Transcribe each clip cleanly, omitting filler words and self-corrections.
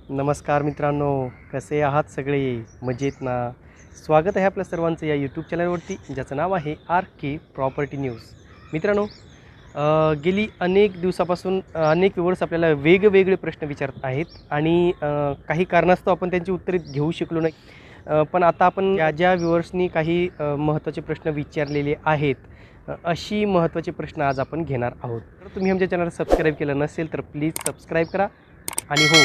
नमस्कार मित्रांनो, कसे आहात सगळे? मजेत ना? स्वागत आहे आपल्या सर्वांचं या यूट्यूब चॅनलवरती, ज्याचं नाव आहे आर के प्रॉपर्टी न्यूज. मित्रांनो, गेली अनेक दिवसापासून अनेक व्ह्यूअर्स आपल्याला वेगवेगळे प्रश्न विचारत आहेत आणि काही कारणास्तव आपण त्यांची उत्तरे घेऊ शकलो नाही. पण आता आपण ज्या व्ह्यूअर्सनी काही महत्त्वाचे प्रश्न विचारलेले आहेत, अशी महत्त्वाचे प्रश्न आज आपण घेणार आहोत. तर तुम्ही आमच्या चॅनलला सबस्क्राईब केलं नसेल तर प्लीज सबस्क्राईब करा आणि हो,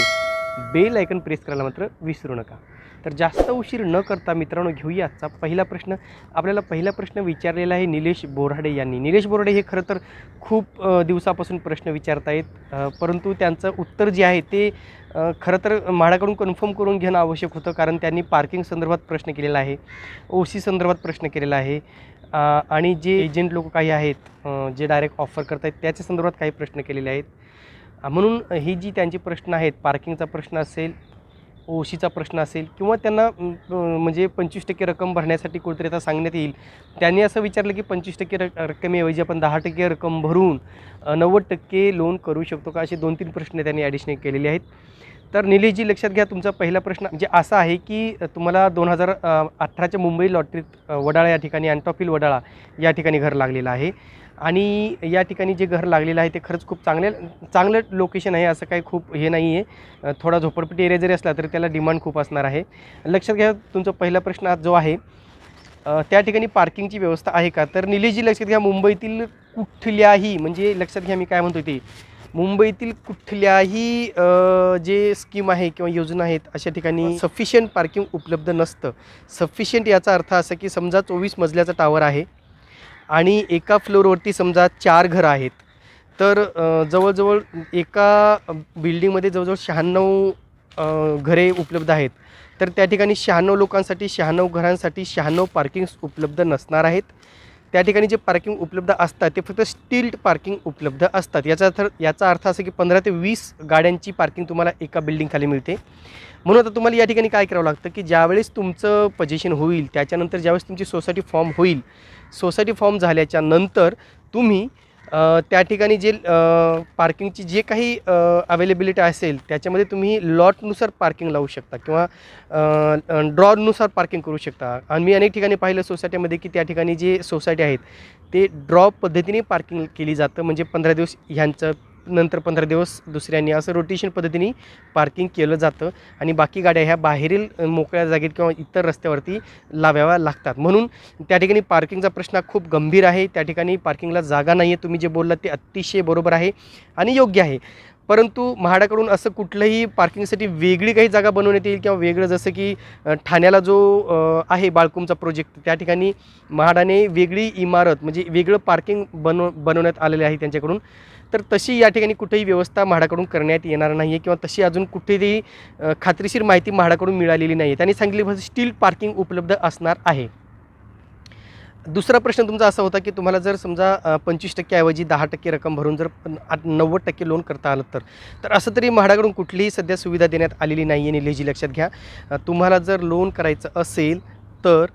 बेल आयकन प्रेस करायला मात्र विसरू नका. तर जास्त उशीर न करता मित्रांनो, घेऊया आजचा पहिला प्रश्न. आपल्याला पहिला प्रश्न विचारलेला आहे निलेश बोराडे यांनी. निलेश बोराडे हे खरं तर खूप दिवसापासून प्रश्न विचारत आहेत, परंतु त्यांचं उत्तर जे आहे ते खरं तर माझ्याकडून कन्फर्म करून घेणं आवश्यक होतं, कारण त्यांनी पार्किंग संदर्भात प्रश्न केलेला आहे, OC संदर्भात प्रश्न केलेला आहे आणि जे एजंट लोक काही आहेत जे डायरेक्ट ऑफर करत आहेत त्याच्या संदर्भात काही प्रश्न केलेले आहेत. म्हणून ही जी त्यांचे प्रश्न आहेत, पार्किंगचा प्रश्न असेल, OCचा प्रश्न असेल, किंवा त्यांना म्हणजे 25% रक्कम भरण्यासाठी कुठेतरी आता सांगण्यात येईल. त्यांनी असं विचारलं की 25% रक्कमेऐवजी आपण 10% रक्कम भरून 90% लोन करू शकतो का, असे 2-3 प्रश्न त्यांनी ॲडिशनल केलेले आहेत. तर निलेशजी, लक्षात घ्या, तुमचा पहिला प्रश्न म्हणजे असा आहे की तुम्हाला 2018च्या मुंबई लॉटरीत वडाळा या ठिकाणी, अँटॉप हिल वडाळा या ठिकाणी घर लागलेलं आहे आणि या ठिकाणी जे घर लागलेलं आहे ते खरंच खूप चांगलं लोकेशन आहे. असं काही खूप हे नाही आहे, थोडा झोपडपट्टी एरिया जरी असला तरी त्याला डिमांड खूप असणार आहे. लक्षात घ्या, तुमचा पहिला प्रश्न जो आहे त्या ठिकाणी पार्किंगची व्यवस्था आहे का. तर निलेशजी, लक्षात घ्या, मुंबईतील कुठल्याही, म्हणजे लक्षात घ्या मी काय म्हणतो ते, मुंबईतील कुठल्याही जे स्कीम आहे किंवा योजना आहेत अशा ठिकाणी सफिशियंट पार्किंग उपलब्ध नसतं. सफिशियंट याचा अर्थ असा की समजा 24 मजल्याचा टावर आहे आणि एका फ्लोअरवरती समजा 4 घरं आहेत, तर जवळजवळ एका बिल्डिंगमध्ये जवळजवळ 96 घरे उपलब्ध आहेत. तर त्या ठिकाणी 96 लोकांसाठी, 96 घरांसाठी 96 पार्किंग्स उपलब्ध नसणार आहेत. त्या ठिकाणी जे पार्किंग उपलब्ध असतात ते फक्त स्टिल्ट पार्किंग उपलब्ध असतात. याचा अर्थ असा की 15 ते 20 गाड्यांची पार्किंग तुम्हाला एका बिल्डिंगखाली मिळते. म्हणून आता तुम्हाला या ठिकाणी काय करावं लागतं की ज्यावेळेस तुमचं पोझिशन होईल, त्याच्यानंतर ज्यावेळेस तुमची सोसायटी फॉर्म होईल, सोसायटी फॉर्म झाल्याच्या नंतर तुम्ही त्या ठिकाणी जे पार्किंगची जे काही अवेलेबिलिटी असेल त्याच्यामध्ये तुम्ही लॉटनुसार पार्किंग लावू शकता किंवा ड्रॉनुसार पार्किंग करू शकता. आणि मी अनेक ठिकाणी पाहिलं सोसायटीमध्ये की त्या ठिकाणी जे सोसायटी आहेत ते ड्रॉ पद्धतीने पार्किंग केली जातं, म्हणजे 15 दिवस ह्यांचं, नंतर 15 दिवस दुसऱ्यांनी, असं रोटेशन पद्धतीने पार्किंग केलं जातं आणि बाकी गाड्या ह्या बाहेरील मोकळ्या जागेत किंवा इतर रस्त्यावरती लावाव्या लागतात. म्हणून त्या ठिकाणी पार्किंगचा प्रश्न खूप गंभीर आहे. त्या ठिकाणी पार्किंगला जागा नाही आहे. तुम्ही जे बोललात ते अतिशय बरोबर आहे आणि योग्य आहे, परंतु म्हाडाकडून असं कुठलंही पार्किंगसाठी वेगळी काही जागा बनवण्यात येईल किंवा वेगळं, जसं की ठाण्याला जो आहे बाळकुमचा प्रोजेक्ट, त्या ठिकाणी म्हाडाने वेगळी इमारत म्हणजे वेगळं पार्किंग बनवण्यात आलेले आहे त्यांच्याकडून. तर तशी या ठिकाणी कुठेही व्यवस्था म्हाडाकडून करण्यात येणार नाही आहे किंवा तशी अजून कुठेही खात्रीशीर माहिती म्हाडाकडून मिळालेली नाही आहे. त्यांनी सांगितले स्टील पार्किंग उपलब्ध असणार आहे. दुसरा प्रश्न तुमचा असा होता की तुम्हाला जर समजा 25% ऐवजी 10% रक्कम भरून जर 90% लोन करता आलं तर असं तरी म्हाडाकडून कुठलीही सध्या सुविधा देण्यात आलेली नाही आहे. निलेशजी, लक्षात घ्या, तुम्हाला जर लोन करायचं असेल तर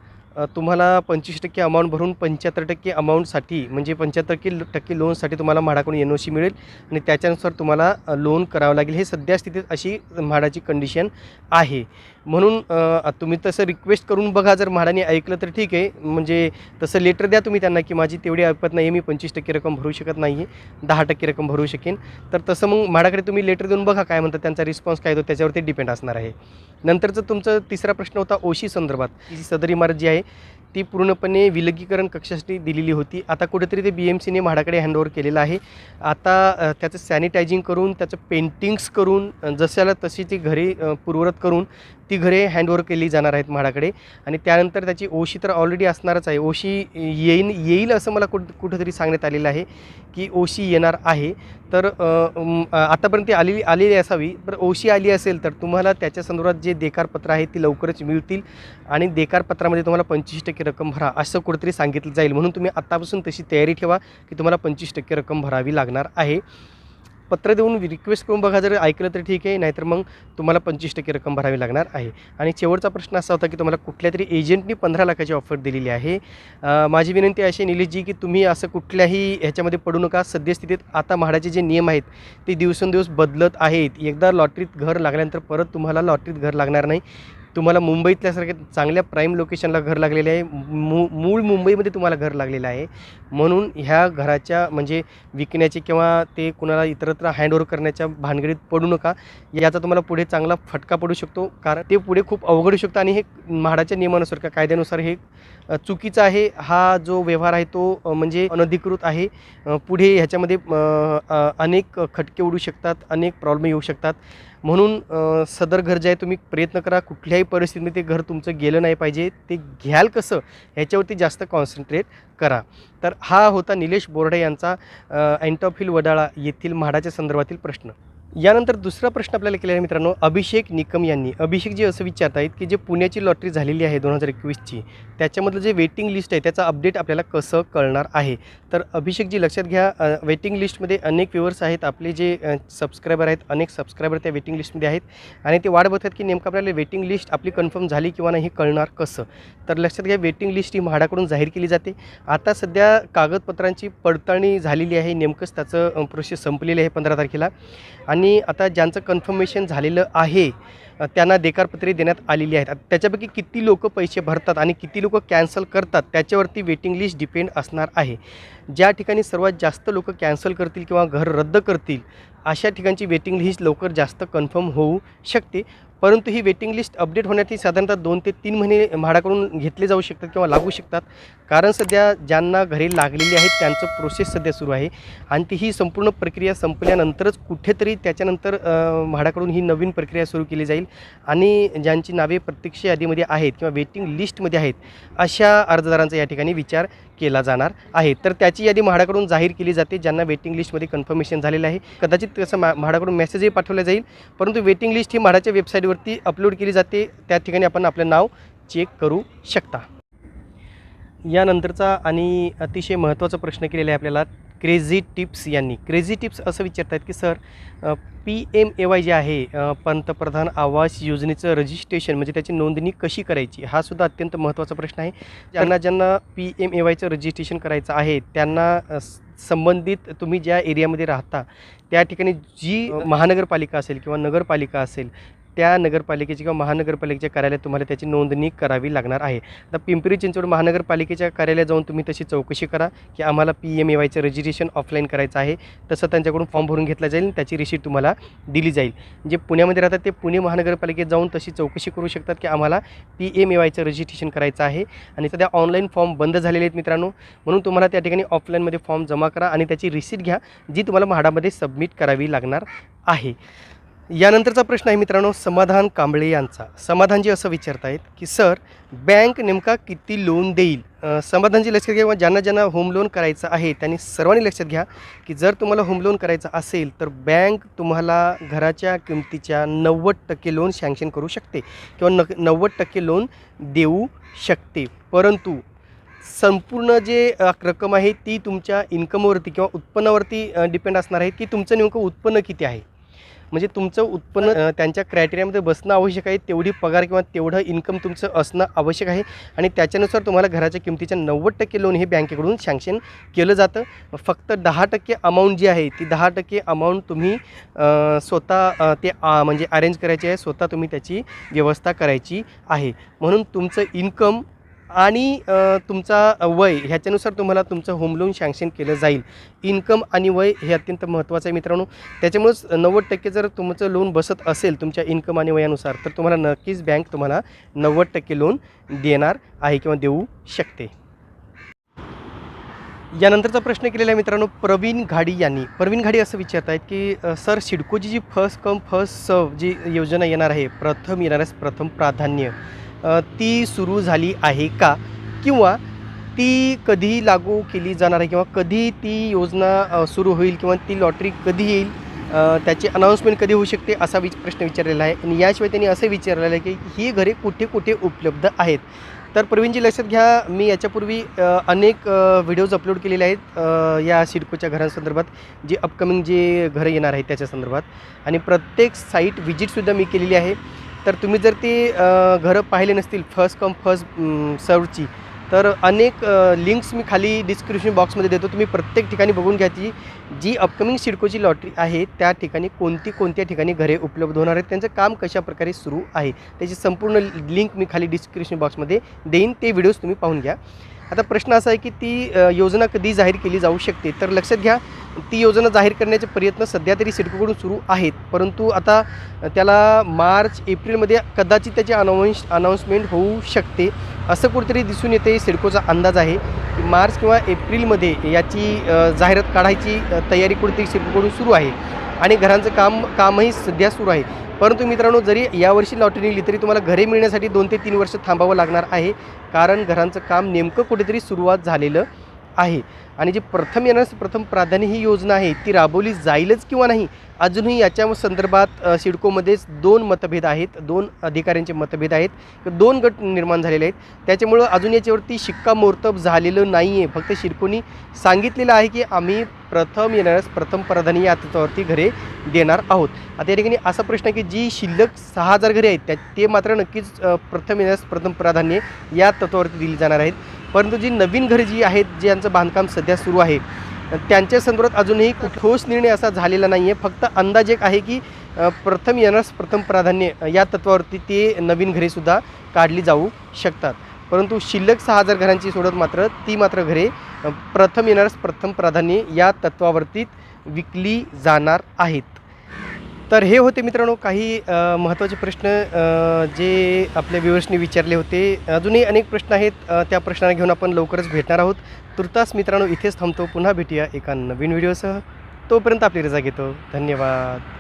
तुम्हाला 25% अमाऊंट भरून 75% अमाऊंटसाठी, म्हणजे 75% लोनसाठी तुम्हाला म्हाडाकडून NOC मिळेल आणि त्याच्यानुसार तुम्हाला लोन करावं लागेल. हे सध्या स्थितीत अशी म्हाडाची कंडिशन आहे. म्हणून तुम्ही तसं रिक्वेस्ट करून बघा, जर म्हाडाने ऐकलं तर ठीक आहे, म्हणजे तसं लेटर द्या तुम्ही त्यांना की माझी तेवढी ऐपत नाही आहे, मी 25% रक्कम भरू शकत नाही आहे, 10% रक्कम भरू शकेन. तर तसं मग म्हाडाकडे तुम्ही लेटर देऊन बघा काय म्हणतात, त्यांचा रिस्पॉन्स काय येतो त्याच्यावरती डिपेंड असणार आहे. नंतरचं तुमचं तिसरा प्रश्न होता OC संदर्भात. ही सदर इमारत जी आहे ती पूर्णपणे विलगीकरण कक्षासाठी दिलेली होती. आता कुठेतरी ते BMCने म्हाडाकडे हँडओव्हर केलेलं आहे. आता त्याचं सॅनिटायझिंग करून, त्याचं पेंटिंग्स करून, जशाला तशी ती घरे पूर्ववत करून ती घरे हँडओव्हर केली जाणार आहेत म्हाडाकडे आणि त्यानंतर त्याची OC तर ऑलरेडी असणारच आहे. OC येईल असं मला कुठंतरी सांगण्यात आलेलं आहे की OC येणार आहे. तर आतापर्यंत ती आलेली असावी, तर OC आली असेल तर तुम्हाला त्याच्या संदर्भात जे देकारपत्र आहे ती लवकरच मिळतील आणि देकारपत्रामध्ये तुम्हाला 25% रक्कम भरा असं कुठेतरी सांगितलं जाईल. म्हणून तुम्ही आत्तापासून तशी तयारी ठेवा की तुम्हाला 25% रक्कम भरावी लागणार आहे. पत्र देऊन रिक्वेस्ट करून बघा, जर ऐकलं तर ठीक आहे, नाहीतर मग तुम्हाला 25% रक्कम भरावी लागणार आहे. आणि शेवटचा प्रश्न असा होता की तुम्हाला कुठल्यातरी एजंटनी 15 लाखाची ऑफर दिलेली आहे. माझी विनंती अशी निलेशजी की तुम्ही असं कुठल्याही ह्याच्यामध्ये पडू नका. सद्यस्थितीत आता म्हाडाचे जे नियम आहेत ते दिवसेंदिवस बदलत आहेत. एकदा लॉटरीत घर लागल्यानंतर परत तुम्हाला लॉटरीत घर लागणार नाही. तुम्हाला मुंबईतल्यासारख्या चांगल्या प्राईम लोकेशनला घर लागलेले आहे. मूळ मुंबईमध्ये तुम्हाला घर लागलेलं आहे. म्हणून ह्या घराच्या म्हणजे विकण्याची किंवा ते कुणाला इतरत्र हँडओव्हर करण्याच्या भानगडीत पडू नका. याचा तुम्हाला पुढे चांगला फटका पडू शकतो, कारण ते पुढे खूप अवघड होऊ शकतं आणि हे म्हाडाच्या नियमानुसार का कायद्यानुसार हे चुकीचं आहे. हा जो व्यवहार आहे तो म्हणजे अनधिकृत आहे. पुढे ह्याच्यामध्ये अनेक खटके उडू शकतात, अनेक प्रॉब्लेम येऊ शकतात. म्हणून सदर घर जे आहे तुम्ही प्रयत्न करा, कुठल्याही परिस्थितीमध्ये ते घर तुमचं गेलं नाही पाहिजे. ते घ्याल कसं ह्याच्यावरती जास्त कॉन्सन्ट्रेट करा. तर हा होता निलेश बोर्डे यांचा अँटॉप वडाळा येथील म्हाडाच्या संदर्भातील प्रश्न. यानंतर दुसरा प्रश्न आपल्याला केलेला आहे मित्रांनो, अभिषेक निकम यांनी. अभिषेकजी असं विचारत आहेत की जे पुण्याची लॉटरी झालेली आहे 2021ची, त्याच्यामधलं जे वेटिंग लिस्ट आहे त्याचा अपडेट आपल्याला कसं कळणार आहे. तर अभिषेकजी लक्षात घ्या, वेटिंग लिस्टमध्ये अनेक व्ह्यूअर्स आहेत, आपले जे सबस्क्रायबर आहेत, अनेक सबस्क्रायबर त्या वेटिंग लिस्टमध्ये आहेत आणि ते वाट बघतात की नेमकं आपल्याला वेटिंग लिस्ट आपली कन्फर्म झाली किंवा नाही हे कळणार कसं. तर लक्षात घ्या, वेटिंग लिस्ट ही म्हाडाकडून जाहीर केली जाते. आता सध्या कागदपत्रांची पडताळणी झालेली आहे, नेमकंच त्याचं प्रोसेस संपलेली आहे 15 तारखेला. आणि आता ज्यांचं कन्फर्मेशन झालेलं आहे त्यांना देकारपत्रे देण्यात आलेली आहेत. त्याच्यापैकी किती लोक पैसे भरतात आणि किती लोक कॅन्सल करतात त्याच्यावरती वेटिंग लिस्ट डिपेंड असणार आहे. ज्या ठिकाणी सर्वात जास्त लोक कॅन्सल करतील किंवा घर रद्द करतील अशा ठिकाणची वेटिंग लिस्ट लवकर जास्त कन्फर्म होऊ शकते. परंतु ही वेटिंग लिस्ट अपडेट होण्यासाठी साधारणतः 2 ते 3 महिने म्हाडाकडून घेतले जाऊ शकतात किंवा लागू शकतात, कारण सध्या ज्यांना घरे लागलेली आहेत त्यांचं प्रोसेस सध्या सुरू आहे आणि ती ही संपूर्ण प्रक्रिया संपल्यानंतरच कुठेतरी त्याच्यानंतर म्हाडाकडून ही नवीन प्रक्रिया सुरू केली जाईल आणि ज्यांची नावे प्रत्यक्ष यादीमध्ये आहेत किंवा वेटिंग लिस्टमध्ये आहेत अशा अर्जदारांचा या ठिकाणी विचार केला जाणार आहे. तर त्याची यादी म्हाडाकडून जाहीर केली जाते ज्यांना वेटिंग लिस्टमध्ये कन्फर्मेशन झालेलं आहे. कदाचित तसं म्हाडाकडून मेसेजही पाठवला जाईल, परंतु वेटिंग लिस्ट ही म्हाडाच्या वेबसाईटवरती अपलोड केली जाते. त्या ठिकाणी आपण आपलं नाव चेक करू शकता. यानंतरचा आणि अतिशय महत्त्वाचा प्रश्न केलेला आहे आपल्याला क्रेझी टिप्स यांनी. क्रेझी टिप्स असं विचारत आहेत की सर, PMAY जे आहे पंतप्रधान आवास योजनेचं रजिस्ट्रेशन म्हणजे त्याची नोंदणी कशी करायची, हा सुद्धा अत्यंत महत्त्वाचा प्रश्न आहे. ज्यांना PMAYचं रजिस्ट्रेशन करायचं आहे त्यांना संबंधित तुम्ही ज्या एरियामध्ये राहता त्या ठिकाणी जी महानगरपालिका असेल किंवा नगरपालिका असेल त्या नगरपालिकेची किंवा महानगरपालिकेच्या कार्यालयात तुम्हाला त्याची नोंदणी करावी लागणार आहे. आता पिंपरी चिंचवड महानगरपालिकेच्या कार्यालयात जाऊन तुम्ही तशी चौकशी करा की आम्हाला PMAYचं रजिस्ट्रेशन ऑफलाईन करायचं आहे. तसं त्यांच्याकडून फॉर्म भरून घेतला जाईल, त्याची रिसीट तुम्हाला दिली जाईल. जे पुण्यामध्ये राहतात ते पुणे महानगरपालिकेत जाऊन तशी चौकशी करू शकतात की आम्हाला PMAYचं रजिस्ट्रेशन करायचं आहे. आणि सध्या ऑनलाईन फॉर्म बंद झालेले आहेत मित्रांनो, म्हणून तुम्हाला त्या ठिकाणी ऑफलाईनमध्ये फॉर्म जमा करा आणि त्याची रिसीट घ्या जी तुम्हाला म्हाडामध्ये सबमिट करावी लागणार आहे. यानंतरचा प्रश्न आहे मित्रांनो समाधान कांबळे यांचा. समाधानजी असं विचारत आहेत की सर, बँक नेमका किती लोन देईल. समाधानजी लक्षात घ्या, ज्यांना होम लोन करायचं आहे त्यांनी सर्वांनी लक्षात घ्या की जर तुम्हाला होम लोन करायचं असेल तर बँक तुम्हाला घराच्या किमतीच्या 90% लोन सँक्शन करू शकते किंवा 90% लोन देऊ शकते. परंतु संपूर्ण जे रक्कम आहे ती तुमच्या इन्कमवरती किंवा उत्पन्नावरती डिपेंड असणार आहे की तुमचं नेमकं उत्पन्न किती आहे. म्हणजे तुमचं उत्पन्न त्यांच्या क्रायटेरियामध्ये बसणं आवश्यक आहे, तेवढी पगार किंवा तेवढं इन्कम तुमचं असणं आवश्यक आहे आणि त्याच्यानुसार तुम्हाला घराच्या किमतीच्या 90% लोन हे बँकेकडून सँक्शन केलं जातं. फक्त 10% अमाऊंट जी आहे ती 10% अमाऊंट तुम्ही स्वतः ते म्हणजे अरेंज करायची आहे, स्वतः तुम्ही त्याची व्यवस्था करायची आहे. म्हणून तुमचं इन्कम आणि तुमचा वय ह्याच्यानुसार तुम्हाला तुमचं होम लोन सँक्शन केलं जाईल. इन्कम आणि वय हे अत्यंत महत्त्वाचं आहे मित्रांनो. त्याच्यामुळंच 90% जर तुमचं लोन बसत असेल तुमच्या इन्कम आणि वयानुसार तर तुम्हाला नक्कीच बँक तुम्हाला 90% लोन देणार आहे किंवा देऊ शकते. यानंतरचा प्रश्न केलेला आहे मित्रांनो प्रवीण घाडी यांनी. प्रवीण घाडी असं विचारत आहेत की सर, सिडकोची जी फर्स्ट कम फर्स्ट सर्व जी योजना येणार आहे, प्रथम येणाऱ्यास प्रथम प्राधान्य, ती सुरू झाली आहे का किंवा ती कधी लागू केली जाणार आहे किंवा कधी ती योजना सुरू होईल किंवा ती लॉटरी कधी येईल, त्याची अनाऊन्समेंट कधी होऊ शकते असा प्रश्न विचारलेला आहे. आणि याशिवाय त्यांनी असं विचारलेलं आहे की ही घरे कुठे कुठे उपलब्ध आहेत. तर प्रवीणजी लक्षात घ्या, मी याच्यापूर्वी अनेक व्हिडिओज अपलोड केलेले आहेत या सिडकोच्या घरांसंदर्भात, जे अपकमिंग जे घरं येणार आहेत त्याच्या संदर्भात, आणि प्रत्येक साईट व्हिजिटसुद्धा मी केलेली आहे. तर तुम्ही जर ते घरं पाहिले नसतील फर्स्ट कम फर्स्ट सर्वची, तर अनेक लिंक्स मी खाली डिस्क्रिप्शन बॉक्समध्ये देतो. तुम्ही प्रत्येक ठिकाणी बघून घ्या की जी अपकमिंग सिडकोची लॉटरी आहे त्या ठिकाणी कोणत्या ठिकाणी घरे उपलब्ध होणार आहेत, त्यांचं काम कशाप्रकारे सुरू आहे, त्याची संपूर्ण लिंक मी खाली डिस्क्रिप्शन बॉक्समध्ये देईन. ते व्हिडिओज तुम्ही पाहून घ्या. आता प्रश्न असा आहे की ती योजना कधी जाहीर केली जाऊ शकते. तर लक्षात घ्या, ती योजना जाहीर करण्याचे प्रयत्न सध्या तरी सिडकोकडून सुरू आहेत, परंतु आता त्याला मार्च एप्रिलमध्ये कदाचित त्याची अनाऊन्समेंट होऊ शकते असं कुठेतरी दिसून येते. सिडकोचा अंदाज आहे की मार्च किंवा एप्रिलमध्ये याची जाहिरात काढायची तयारी कुठेतरी सिडकोकडून सुरू आहे आणि घरांचं कामही सध्या सुरू आहे. परंतु मित्रांनो, जरी यावर्षी लॉटरी निघली तरी तुम्हाला घरे मिळण्यासाठी 2 ते 3 वर्ष थांबावं लागणार आहे, कारण घरांचं काम नेमकं कुठेतरी सुरुवात झालेलं आहे. आणि जी प्रथम येणाऱ्यास प्रथम प्राधान्य ही योजना आहे ती राबवली जाईलच किंवा नाही, अजूनही याच्या संदर्भात सिडकोमध्येच 2 मतभेद आहेत, 2 अधिकाऱ्यांचे मतभेद आहेत, 2 गट निर्माण झालेले आहेत. त्याच्यामुळं अजून याच्यावरती शिक्कामोर्तब झालेलं नाही आहे. फक्त सिडकोनी सांगितलेलं आहे की आम्ही प्रथम येणाऱ्यास प्रथम प्राधान्य या तत्वावरती घरे देणार आहोत. आता या ठिकाणी असा प्रश्न आहे की जी शिल्लक 6000 घरे आहेत ते मात्र नक्कीच प्रथम येणाऱ्यास प्रथम प्राधान्य या तत्वावरती दिली जाणार आहेत. परंतु जी नवीन घरे जी आहेत, ज्यांचं बांधकाम सध्या सुरू आहे, त्यांच्या संदर्भात अजूनही ठोस निर्णय असा झालेला नाही आहे. फक्त अंदाज एक आहे की प्रथम येणाऱ्यास प्रथम प्राधान्य या तत्वावरती ते नवीन घरेसुद्धा काढली जाऊ शकतात. परंतु शिल्लक 6000 घरांची सोडत मात्र ती घरे प्रथम येणाऱ्यास प्रथम प्राधान्य या तत्वावरती विकली जाणार आहेत. तर हे होते मित्रांनो काही महत्त्वाचे प्रश्न जे आपल्या व्ह्यूअर्सनी विचारले होते. अजूनही अनेक प्रश्न आहेत, त्या प्रश्नांना घेऊन आपण लवकरच भेटणार आहोत. तुर्तास मित्रांनो इथेच थांबतो. पुन्हा भेटूया एका नवीन व्हिडिओसह. तोपर्यंत आपली रजा घेतो. धन्यवाद.